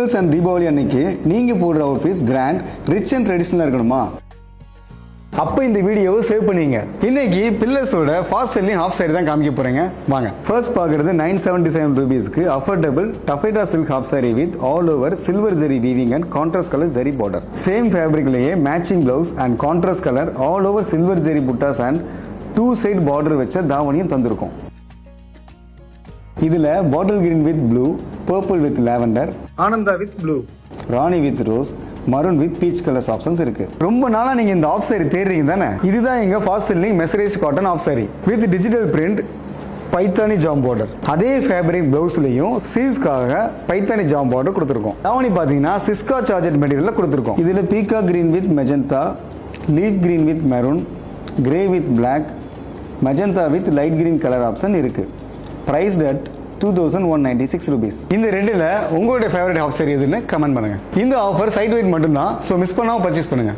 Christmas and Deepavali அன்னைக்கு நீங்க போடுற அவுட்ஃபிட்ஸ் கிராண்ட், ரிச் அண்ட் ட்ரெடிஷனலா இருக்கணுமா? அப்போ இந்த வீடியோவை சேவ் பண்ணிங்க. இன்னைக்கு பில்லர்ஸோட ஃபாஸ்ட் செல்லிங் ஹாஃப் சாரி தான் காமிக்க போறேங்க. வாங்க. ஃபர்ஸ்ட் பார்க்குறது 977 ரூபீஸ்க்கு affordable taffeta silk half sari with all over silver zari weaving and contrast colour zari border. Same ஃபேப்ரிக்லேயே matching blouse and contrast colour all over silver zari புட்டாஸ் அண்ட் 2 சைட் பார்டர் வச்ச தாவணியும் தந்திருக்கும். இதுல bottle green with blue, purple with lavender, Ananda with blue, Rani with rose, maroon with beach colours options இருக்கு. ரொம்ப நாளா நீங்க இந்த ஆஃப் சாரி தேடுறீங்க தானே? இதுதான் எங்க fast selling mercerised cotton half sari with digital print Paithani ஜாம் பார்டர். அதே ஃபேப்ரிக் பிளவுஸ்லயும் சீவ்ஸ்க்காக பைத்தானி ஜாம் பார்டர் கொடுத்துருக்கோம். தாவணி பாத்தீங்கன்னா சிஸ்கா சார்ஜட் மெட்டீரியல்ல கொடுத்துருக்கோம். இதுல பீகா green with magenta, leaf green with maroon, grey with black, magenta with light green colour option இருக்கு. Priced at 2196 rupees. இந்த ரெண்டுல உங்களுடைய ஃபேவரட் ஹாஃப் சாரி எதுன்னு கமெண்ட் பண்ணுங்க. இந்த ஆஃபர் சைட் வெயிட் மட்டும் தான், ஸோ மிஸ் பண்ணாம பர்ச்சேஸ் பண்ணுங்க.